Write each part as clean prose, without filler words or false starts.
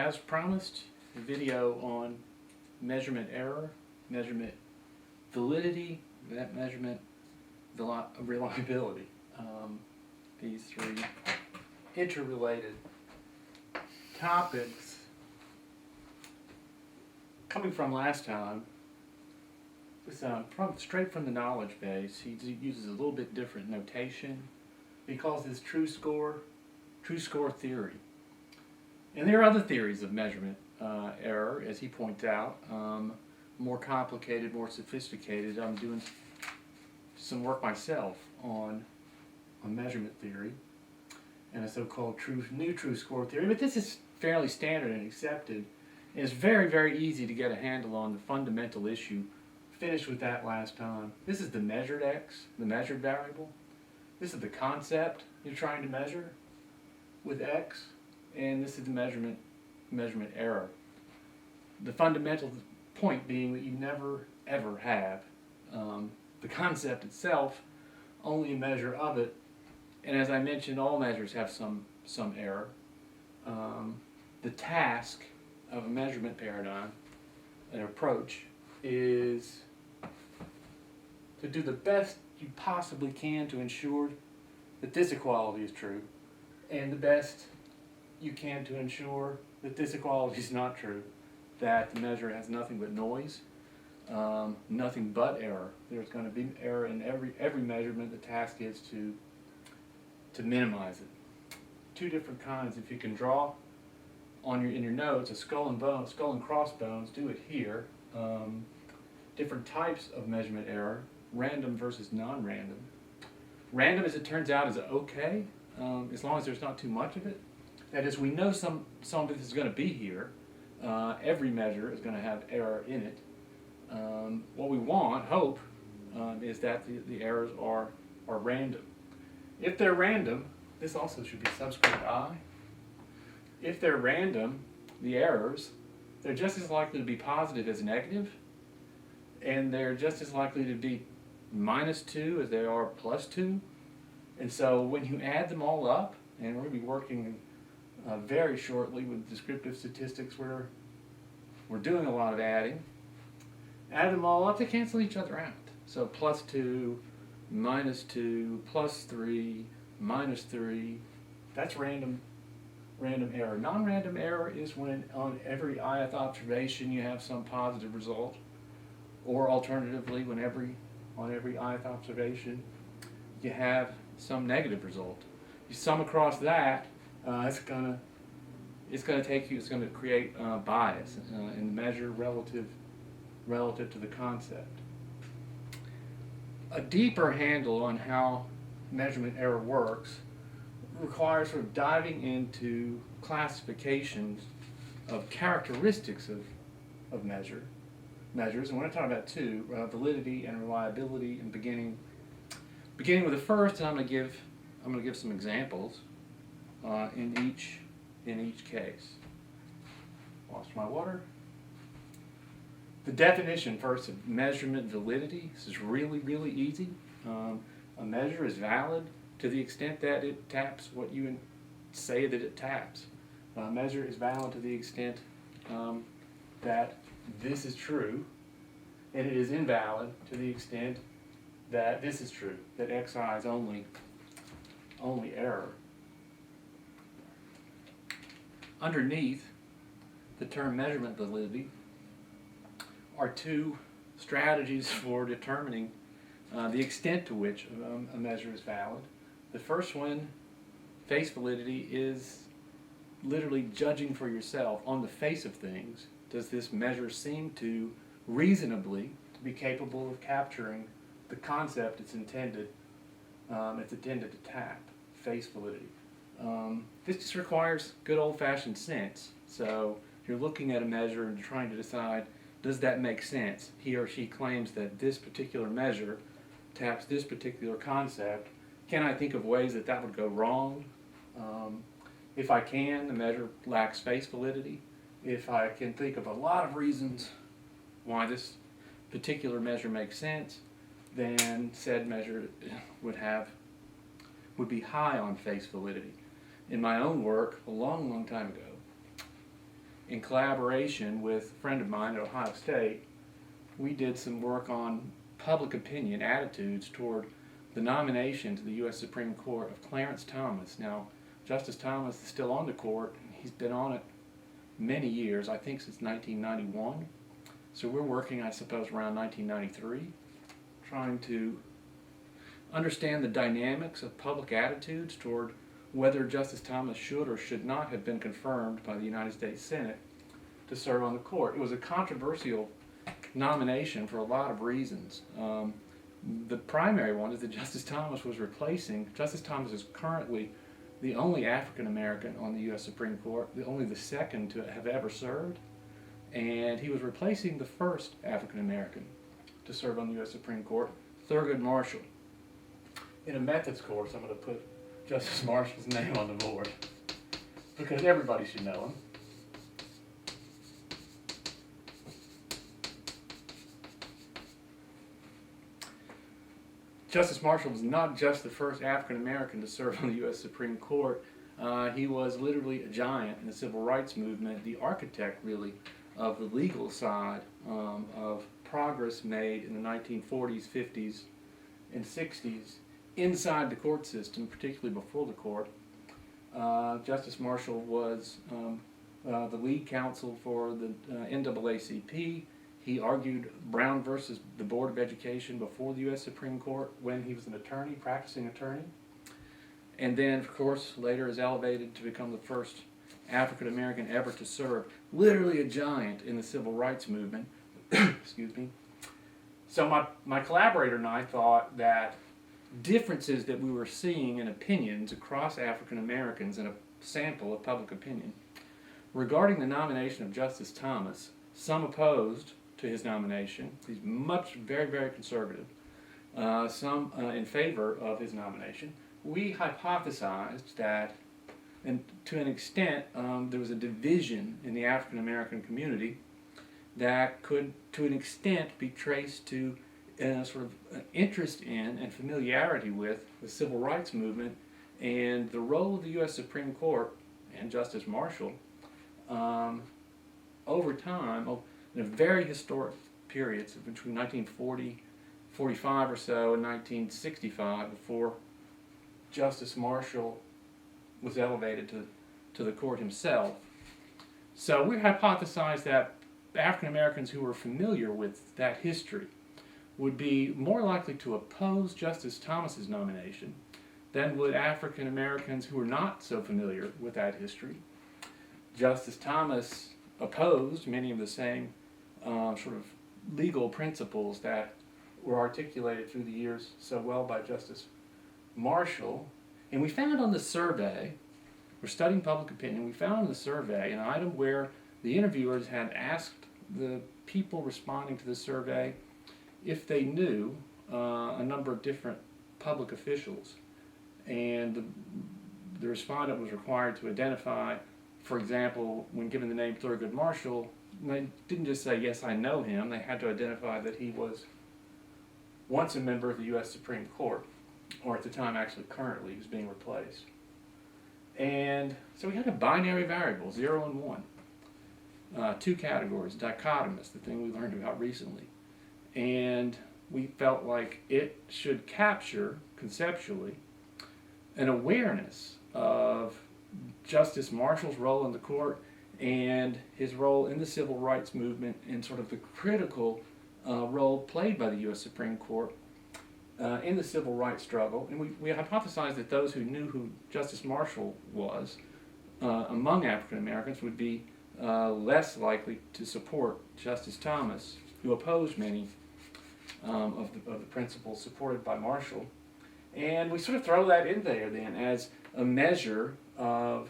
as promised, a video on measurement error, measurement validity, measurement reliability. These three interrelated topics coming from last time was straight from the knowledge base. He uses a little bit different notation. He calls this true score theory. And there are other theories of measurement error, as he points out, more complicated, more sophisticated. I'm doing some work myself on measurement theory and a so-called new true score theory. But this is fairly standard and accepted. And it's very, very easy to get a handle on the fundamental issue. Finished with that last time. This is the measured x, the measured variable. This is the concept you're trying to measure with x, and this is the measurement error. The fundamental point being that you never ever have the concept itself, only a measure of it, and as I mentioned, all measures have some error. The task of a measurement paradigm, an approach, is to do the best you possibly can to ensure that this equality is true, and the best you can to ensure that this equality is not true, that the measure has nothing but noise, nothing but error. There's going to be error in every measurement. The task is to minimize it. Two different kinds. If you can draw in your notes a skull and crossbones, do it here. Different types of measurement error, random versus non-random. Random, as it turns out, is okay, as long as there's not too much of it. That is, we know some of it is going to be here. Every measure is going to have error in it. What we hope, is that the errors are random. If they're random, this also should be subscript I. If they're random, the errors, they're just as likely to be positive as negative, and they're just as likely to be -2 as they are +2. And so when you add them all up, and we're going to be working very shortly with descriptive statistics where we're doing a lot of adding, add them all up, they cancel each other out. So +2, -2, +3, -3, that's random error. Non-random error is when on every ith observation you have some positive result, or alternatively, when on every ith observation you have some negative result. You sum across that, it's going to create bias in the measure relative to the concept. A deeper handle on how measurement error works requires sort of diving into classifications of characteristics of measures, and we're going to talk about two: validity and reliability. And beginning with the first, and I'm going to give some examples in each case. Lost my water. The definition first of measurement validity. This is really, really easy. A measure is valid to the extent that it taps what you say that it taps. A measure is valid to the extent that this is true, and it is invalid to the extent that this is true, that xi is only error. Underneath the term measurement validity are two strategies for determining the extent to which a measure is valid. The first one, face validity, is literally judging for yourself on the face of things. Does this measure seem to reasonably be capable of capturing the concept it's intended to tap? Face validity. This just requires good old-fashioned sense. So if you're looking at a measure and trying to decide, does that make sense? He or she claims that this particular measure taps this particular concept. Can I think of ways that would go wrong? If I can, the measure lacks face validity. If I can think of a lot of reasons why this particular measure makes sense, then said measure would be high on face validity. In my own work, a long, long time ago, in collaboration with a friend of mine at Ohio State, we did some work on public opinion attitudes toward the nomination to the U.S. Supreme Court of Clarence Thomas. Now, Justice Thomas is still on the court. He's been on it many years, I think since 1991. So we're working, I suppose, around 1993, trying to understand the dynamics of public attitudes toward whether Justice Thomas should or should not have been confirmed by the United States Senate to serve on the court. It was a controversial nomination for a lot of reasons. The primary one is that Justice Thomas was replacing, Justice Thomas is currently the only African American on the U.S. Supreme Court, only the second to have ever served, and he was replacing the first African American to serve on the U.S. Supreme Court, Thurgood Marshall. In a methods course, I'm going to put Justice Marshall's name on the board because everybody should know him. Justice Marshall was not just the first African American to serve on the U.S. Supreme Court. He was literally a giant in the civil rights movement, the architect, really, of the legal side of progress made in the 1940s, 50s, and 60s inside the court system, particularly before the court. Justice Marshall was the lead counsel for the NAACP. He argued Brown versus the Board of Education before the U.S. Supreme Court when he was an attorney, practicing attorney. And then, of course, later is elevated to become the first African American ever to serve. Literally a giant in the civil rights movement. Excuse me. So my collaborator and I thought that differences that we were seeing in opinions across African Americans in a sample of public opinion regarding the nomination of Justice Thomas, some opposed to his nomination. He's very, very conservative. Some in favor of his nomination. We hypothesized that, and to an extent, there was a division in the African American community that could, to an extent, be traced to sort of an interest in and familiarity with the civil rights movement and the role of the U.S. Supreme Court and Justice Marshall over time, in a very historic periods between 1940, 45 or so, and 1965, before Justice Marshall was elevated to the court himself. So we hypothesized that African Americans who were familiar with that history would be more likely to oppose Justice Thomas's nomination than would African Americans who were not so familiar with that history. Justice Thomas opposed many of the same sort of legal principles that were articulated through the years so well by Justice Marshall. And we found on the survey, we're studying public opinion, we found on the survey an item where the interviewers had asked the people responding to the survey if they knew a number of different public officials. And the respondent was required to identify, for example, when given the name Thurgood Marshall, they didn't just say, yes, I know him. They had to identify that he was once a member of the U.S. Supreme Court, or at the time, actually, currently, he was being replaced. And so we had a binary variable, 0 and 1. Two categories, dichotomous, the thing we learned about recently. And we felt like it should capture, conceptually, an awareness of Justice Marshall's role in the court and his role in the civil rights movement and sort of the critical role played by the U.S. Supreme Court in the civil rights struggle. And we hypothesized that those who knew who Justice Marshall was among African Americans would be less likely to support Justice Thomas, who opposed many of the principles supported by Marshall. And we sort of throw that in there then as a measure of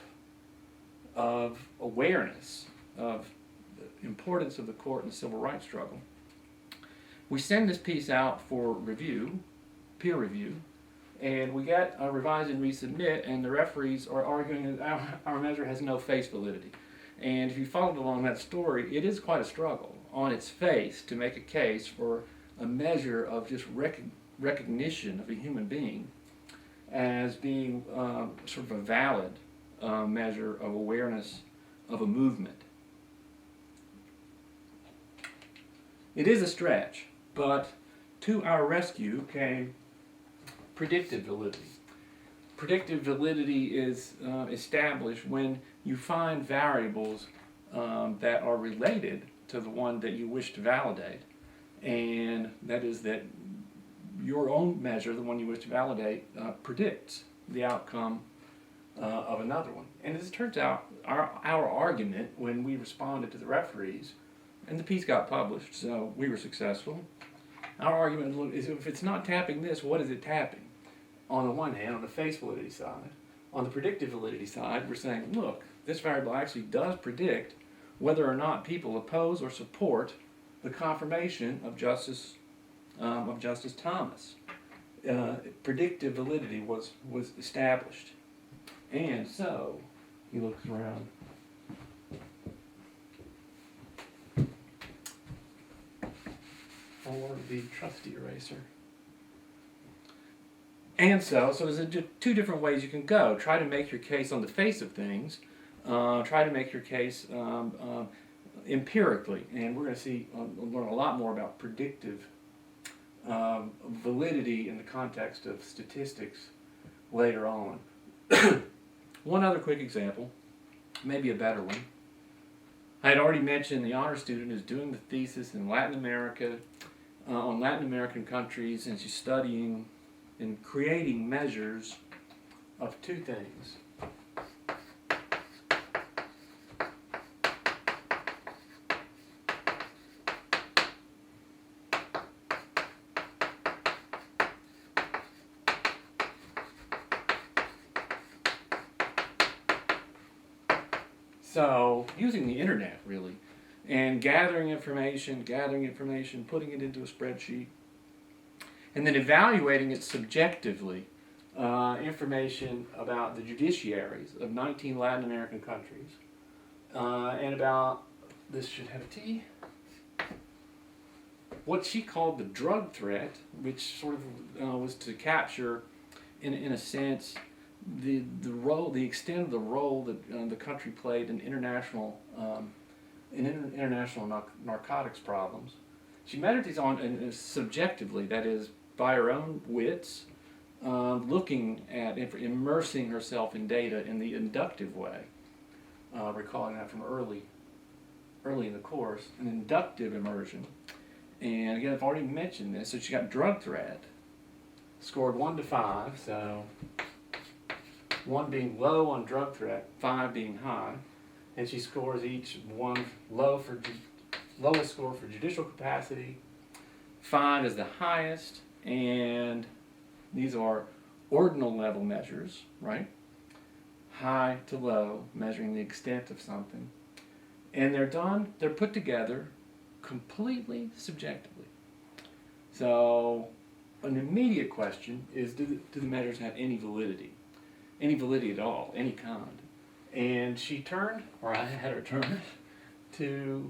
awareness of the importance of the court in the civil rights struggle. We send this piece out for review, peer review, and we get a revise and resubmit, and the referees are arguing that our measure has no face validity. And if you followed along that story, it is quite a struggle on its face to make a case for a measure of just recognition of a human being as being sort of a valid measure of awareness of a movement. It is a stretch, but to our rescue came predictive validity. Predictive validity is established when you find variables that are related to the one that you wish to validate, and that is that your own measure, the one you wish to validate, predicts the outcome of another one. And as it turns out, our argument when we responded to the referees, and the piece got published, so we were successful. Our argument is if it's not tapping this, what is it tapping? On the one hand, on the face validity side. On the predictive validity side, we're saying, look, this variable actually does predict whether or not people oppose or support the confirmation of Justice Thomas. Predictive validity was established. And so, he looks around. For the trusty eraser. And so there's two different ways you can go. Try to make your case on the face of things. Try to make your case empirically. And we're going to learn a lot more about predictive validity in the context of statistics later on. One other quick example, maybe a better one. I had already mentioned the honor student is doing the thesis in Latin America, on Latin American countries, and she's studying and creating measures of two things. So, using the internet, really, and gathering information, putting it into a spreadsheet, and then evaluating it subjectively, information about the judiciaries of 19 Latin American countries, and about, this should have a T, what she called the drug threat, which sort of was to capture, in a sense, the extent of the role that the country played in international narcotics problems. She measured these on subjectively, that is, by her own wits, looking at, immersing herself in data in the inductive way. Recalling that from early in the course, an inductive immersion. And again, I've already mentioned this. So she got drug threat, scored 1 to 5. So 1 being low on drug threat, 5 being high, and she scores each 1 lowest score for judicial capacity, 5 is the highest, and these are ordinal level measures, right? High to low, measuring the extent of something, and they're put together completely subjectively. So an immediate question is, do the measures have any validity? Any validity at all, any kind. And she turned, or I had her turn, to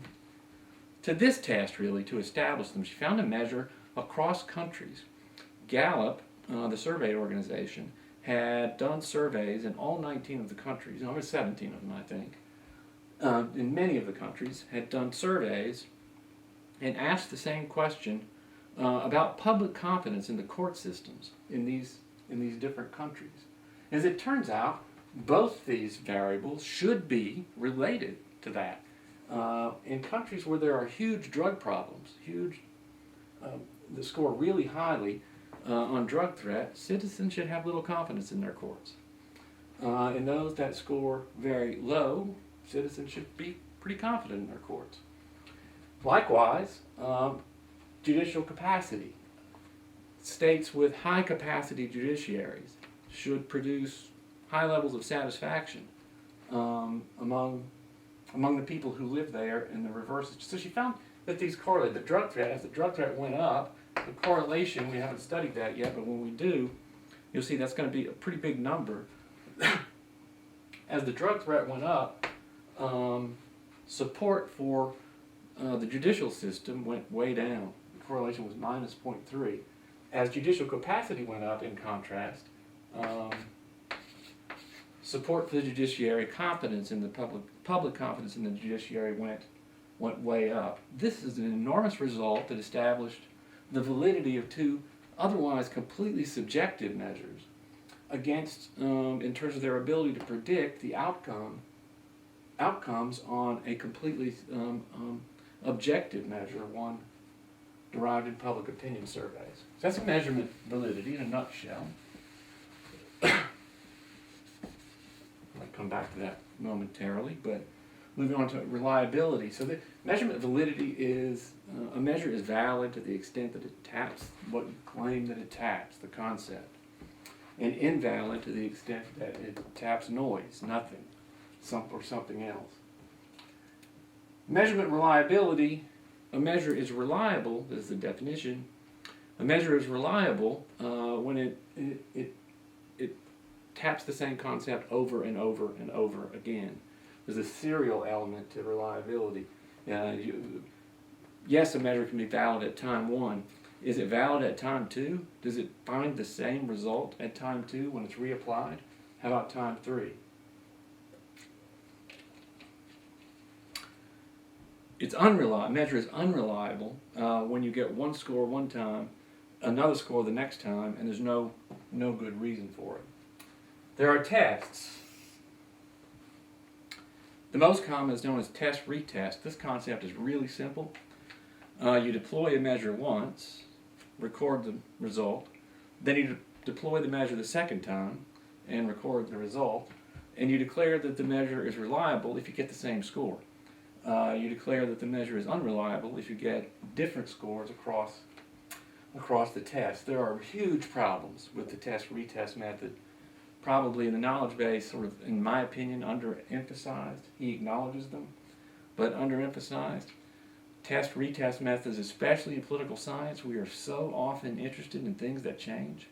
this test really, to establish them. She found a measure across countries. Gallup, the survey organization, had done surveys in all 19 of the countries, or 17 of them I think, in many of the countries, had done surveys and asked the same question about public confidence in the court systems in these different countries. As it turns out, both these variables should be related to that. In countries where there are huge drug problems, that score really highly on drug threat, citizens should have little confidence in their courts. In those that score very low, citizens should be pretty confident in their courts. Likewise, judicial capacity. States with high capacity judiciaries should produce high levels of satisfaction among the people who live there, and the reverse. So she found that these correlate. The drug threat, as the drug threat went up, the correlation, we haven't studied that yet, but when we do, you'll see that's going to be a pretty big number. As the drug threat went up, support for the judicial system went way down. The correlation was minus 0.3. As judicial capacity went up, in contrast, support for the judiciary, confidence in the public confidence in the judiciary went went way up. This is an enormous result that established the validity of two otherwise completely subjective measures against, in terms of their ability to predict the outcomes on a completely objective measure, one derived in public opinion surveys. So that's measurement validity in a nutshell. I'll come back to that momentarily, but moving on to reliability. So the measurement validity is, a measure is valid to the extent that it taps what you claim that it taps, the concept, and invalid to the extent that it taps noise, nothing, or something else. Measurement reliability, a measure is reliable, this is the definition. A measure is reliable when it taps the same concept over and over and over again. There's a serial element to reliability. Yes, a measure can be valid at time 1. Is it valid at time 2? Does it find the same result at time 2 when it's reapplied? How about time 3? It's unreliable. A measure is unreliable when you get one score one time, another score the next time, and there's no good reason for it. There are tests. The most common is known as test-retest. This concept is really simple. You deploy a measure once, record the result, then you deploy the measure the second time and record the result, and you declare that the measure is reliable if you get the same score. You declare that the measure is unreliable if you get different scores across the test. There are huge problems with the test-retest method. Probably in the knowledge base, sort of, in my opinion, underemphasized. He acknowledges them, but underemphasized. Test-retest methods, especially in political science, we are so often interested in things that change,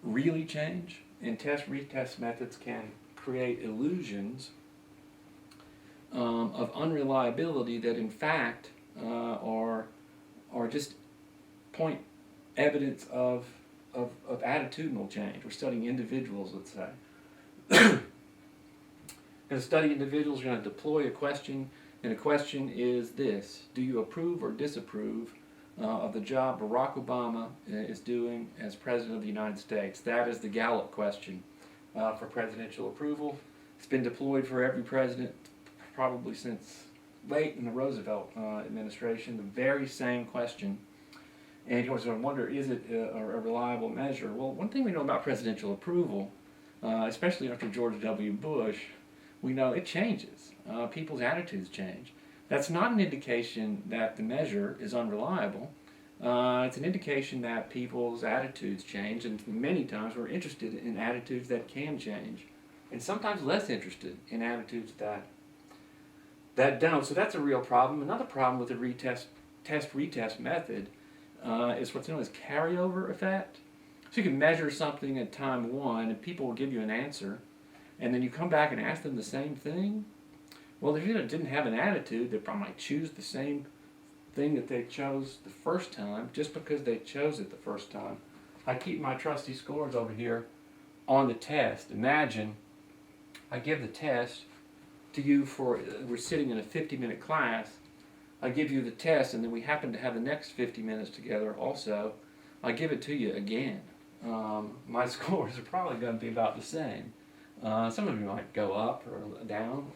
really change, and test-retest methods can create illusions of unreliability that in fact are just point evidence of attitudinal change. We're studying individuals, let's say. Going to study individuals, we're going to deploy a question, and the question is this: do you approve or disapprove of the job Barack Obama is doing as President of the United States? That is the Gallup question for presidential approval. It's been deployed for every president probably since late in the Roosevelt administration, the very same question. And you always wonder, is it a reliable measure? Well, one thing we know about presidential approval, especially after George W. Bush, we know it changes. People's attitudes change. That's not an indication that the measure is unreliable. It's an indication that people's attitudes change, and many times we're interested in attitudes that can change, and sometimes less interested in attitudes that don't. So that's a real problem. Another problem with the test-retest method is what's known as carryover effect. So you can measure something at time 1, and people will give you an answer, and then you come back and ask them the same thing. Well, if you didn't have an attitude, they probably might choose the same thing that they chose the first time just because they chose it the first time. I keep my trusty scores over here on the test. Imagine I give the test to you we're sitting in a 50-minute class. I give you the test, and then we happen to have the next 50 minutes together also. I give it to you again. My scores are probably going to be about the same. Some of you might go up or down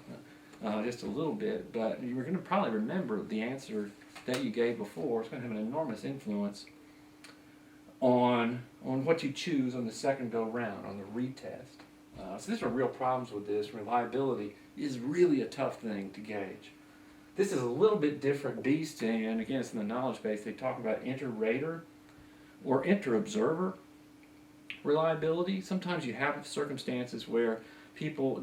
just a little bit, but you're going to probably remember the answer that you gave before. It's going to have an enormous influence on what you choose on the second go round, on the retest. So these are real problems with this. Reliability is really a tough thing to gauge. This is a little bit different beast, and again, it's in the knowledge base. They talk about inter-rater or inter-observer reliability. Sometimes you have circumstances where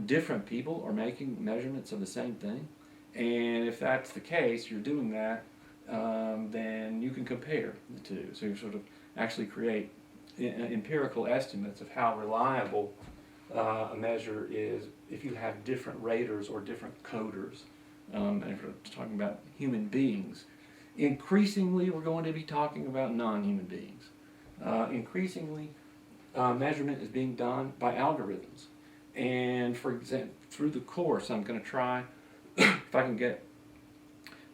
different people are making measurements of the same thing, and if that's the case, you're doing that, then you can compare the two. So you sort of actually create empirical estimates of how reliable a measure is if you have different raters or different coders. And if we're talking about human beings, increasingly we're going to be talking about non-human beings. Increasingly, measurement is being done by algorithms. And for example, through the course, I'm going to try, if I can get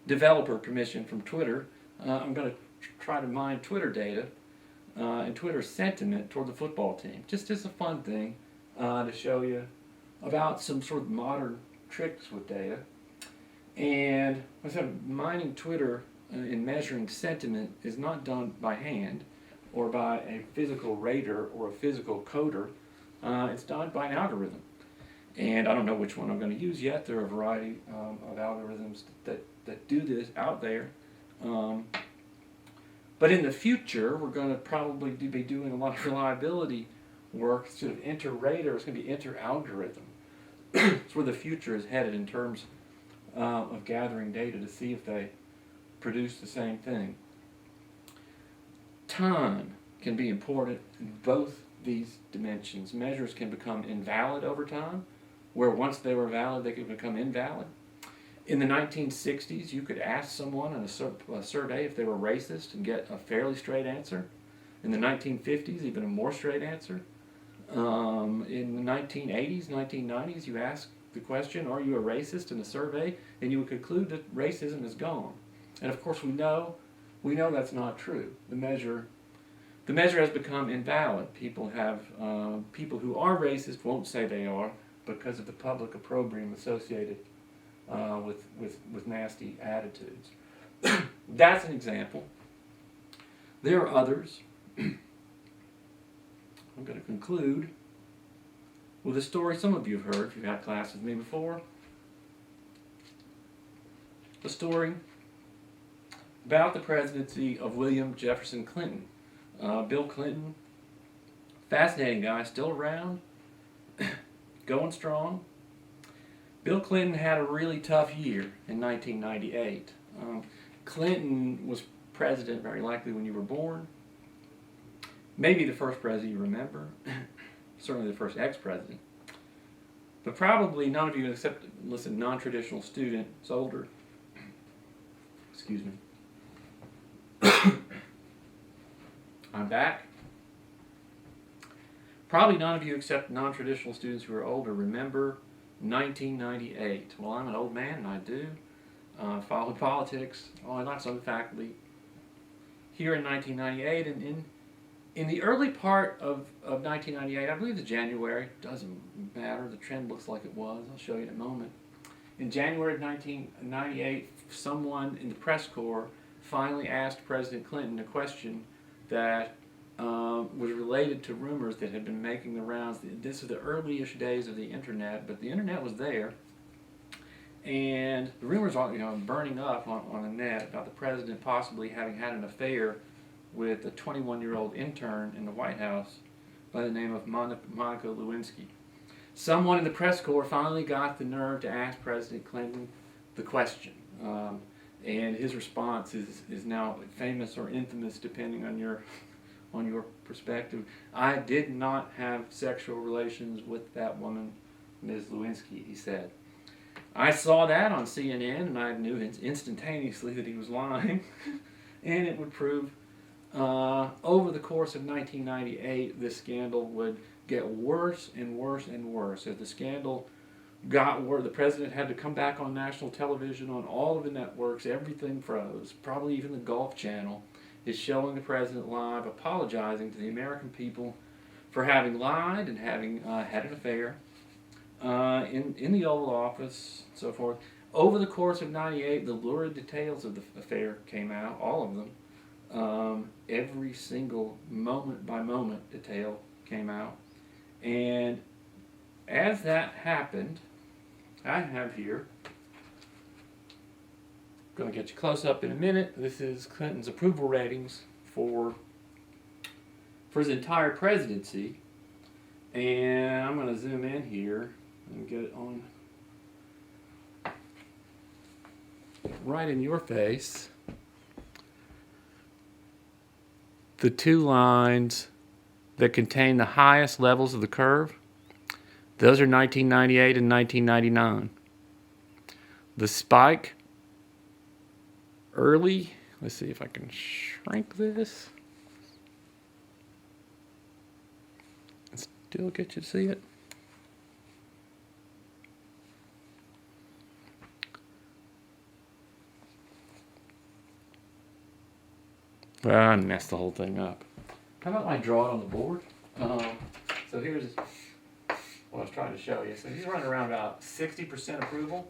developer permission from Twitter, I'm going to try to mine Twitter data and Twitter sentiment toward the football team. Just as a fun thing to show you about some sort of modern tricks with data. And I said, mining Twitter and measuring sentiment is not done by hand or by a physical rater or a physical coder. It's done by an algorithm. And I don't know which one I'm going to use yet. There are a variety of algorithms that do this out there. But in the future, we're going to probably be doing a lot of reliability work. Instead of inter-rater, it's going to be inter-algorithm. It's where the future is headed in terms of gathering data to see if they produce the same thing. Time can be important in both these dimensions. Measures can become invalid over time, where once they were valid, they could become invalid. In the 1960s, you could ask someone in a survey if they were racist and get a fairly straight answer. In the 1950s, even a more straight answer. In the 1980s, 1990s, you ask the question, are you a racist, in a survey, and you would conclude that racism is gone. And of course we know that's not true. The measure has become invalid. People who are racist won't say they are because of the public opprobrium associated with nasty attitudes. That's an example. There are others. I'm going to conclude with a story some of you have heard if you've had class with me before. A story about the presidency of William Jefferson Clinton. Bill Clinton, fascinating guy, still around, going strong. Bill Clinton had a really tough year in 1998. Clinton was president very likely when you were born. Maybe the first president you remember. Certainly the first ex-president. But probably none of you except, listen, non-traditional student, it's older. Excuse me. I'm back. Probably none of you except non-traditional students who are older remember 1998. Well, I'm an old man and I do. Followed politics, I lots of faculty here in 1998, and in the early part of 1998, I believe it's January, doesn't matter, the trend looks like it was, I'll show you in a moment. In January of 1998, someone in the press corps finally asked President Clinton a question that was related to rumors that had been making the rounds. This is the early-ish days of the internet, but the internet was there. And the rumors are, burning up on the net about the president possibly having had an affair with a 21-year-old intern in the White House by the name of Monica Lewinsky. Someone in the press corps finally got the nerve to ask President Clinton the question. And his response is now famous or infamous depending on your perspective. I did not have sexual relations with that woman, Ms. Lewinsky, he said. I saw that on CNN and I knew instantaneously that he was lying. And it would prove over the course of 1998, this scandal would get worse and worse and worse. As the scandal got worse, the president had to come back on national television on all of the networks. Everything froze. Probably even the Golf Channel is showing the president live, apologizing to the American people for having lied and having had an affair in the Oval Office, and so forth. Over the course of 98, the lurid details of the affair came out, all of them. Every single moment-by-moment detail came out. And as that happened, I have here, going to get you close up in a minute. This is Clinton's approval ratings for his entire presidency. And I'm going to zoom in here and get it on right in your face. The two lines that contain the highest levels of the curve, those are 1998 and 1999. The spike early, let's see if I can shrink this. Still get you to see it. Well, I messed the whole thing up. How about I draw it on the board? So here's what I was trying to show you. So he's running around about 60% approval.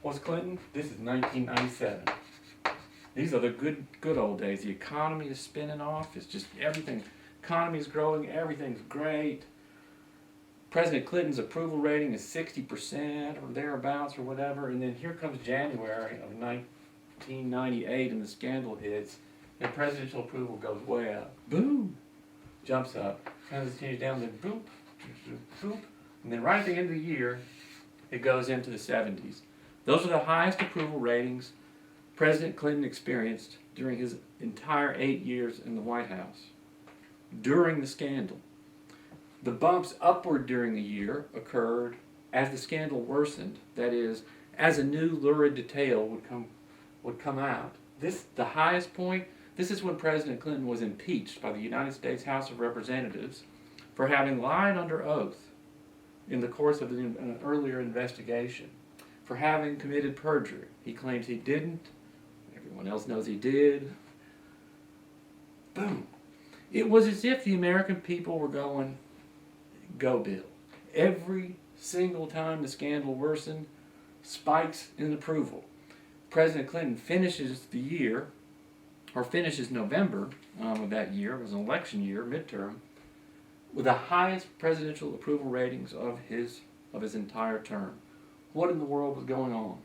What's Clinton? This is 1997. These are the good old days. The economy is spinning off. It's just everything. Economy is growing. Everything's great. President Clinton's approval rating is 60% or thereabouts or whatever. And then here comes January of 1998 and the scandal hits. And presidential approval goes way up. Boom! Jumps up. Continues down, then boop, boop. And then right at the end of the year, it goes into the 70s. Those are the highest approval ratings President Clinton experienced during his entire 8 years in the White House. During the scandal. The bumps upward during the year occurred as the scandal worsened. That is, as a new lurid detail would come out. The highest point. This is when President Clinton was impeached by the United States House of Representatives for having lied under oath in the course of an earlier investigation, for having committed perjury. He claims he didn't. Everyone else knows he did. Boom. It was as if the American people were going, go Bill. Every single time the scandal worsened, spikes in approval. President Clinton finishes the year, or finishes November of that year, it was an election year, midterm, with the highest presidential approval ratings of his entire term. What in the world was going on?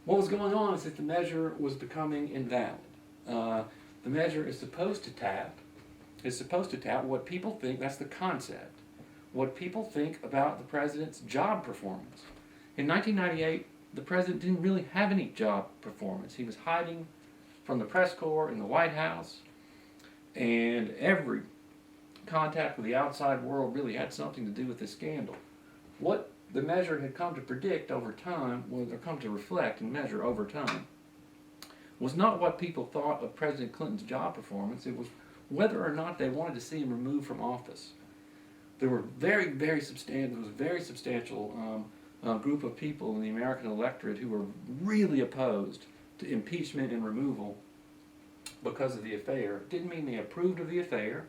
What was going on is that the measure was becoming invalid. The measure is supposed to tap what people think, that's the concept, what people think about the president's job performance. In 1998, the president didn't really have any job performance. He was hiding from the press corps in the White House, and every contact with the outside world really had something to do with this scandal. What the measure had come to predict over time, or come to reflect and measure over time, was not what people thought of President Clinton's job performance. It was whether or not they wanted to see him removed from office. There were very substantial group of people in the American electorate who were really opposed to impeachment and removal because of the affair. It didn't mean they approved of the affair.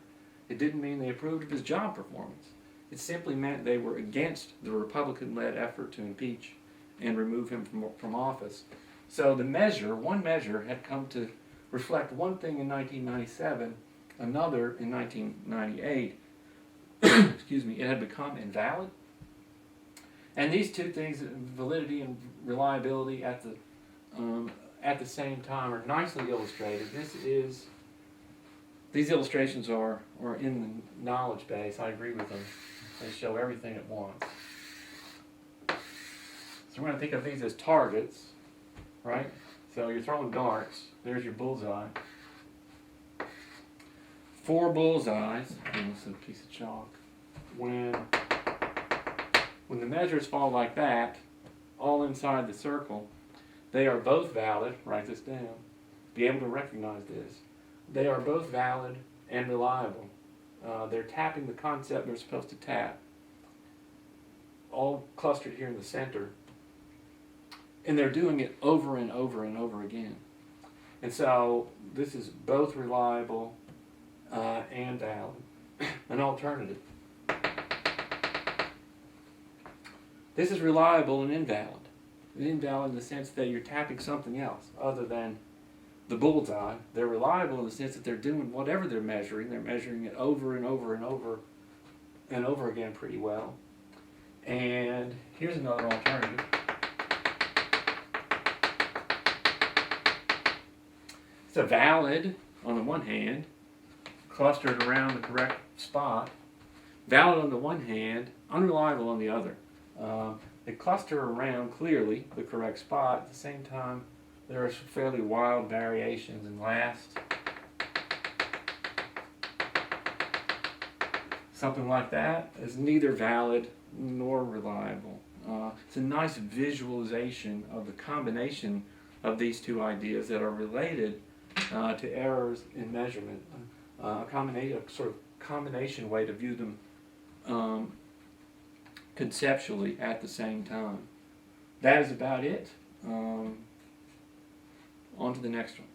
It didn't mean they approved of his job performance. It simply meant they were against the Republican-led effort to impeach and remove him from office. So the measure, one measure, had come to reflect one thing in 1997, another in 1998. Excuse me, it had become invalid. And these two things, validity and reliability, at the same time, are nicely illustrated. These illustrations are in the knowledge base. I agree with them. They show everything at once. So we're going to think of these as targets, right? So you're throwing darts. There's your bullseye. 4 bullseyes. And this is a piece of chalk. When the measures fall like that, all inside the circle, they are both valid. Write this down. Be able to recognize this. They are both valid and reliable. They're tapping the concept they're supposed to tap. All clustered here in the center. And they're doing it over and over and over again. And so this is both reliable and valid. An alternative. This is reliable and invalid. Invalid in the sense that you're tapping something else other than the bullseye. They're reliable in the sense that they're doing whatever they're measuring. They're measuring it over and over and over and over again pretty well. And here's another alternative. It's a valid on the one hand, clustered around the correct spot. Valid on the one hand, unreliable on the other. They cluster around clearly the correct spot. At the same time, there are fairly wild variations in last. Something like that is neither valid nor reliable. It's a nice visualization of the combination of these two ideas that are related to errors in measurement. A sort of combination way to view them conceptually at the same time. That is about it. On to the next one.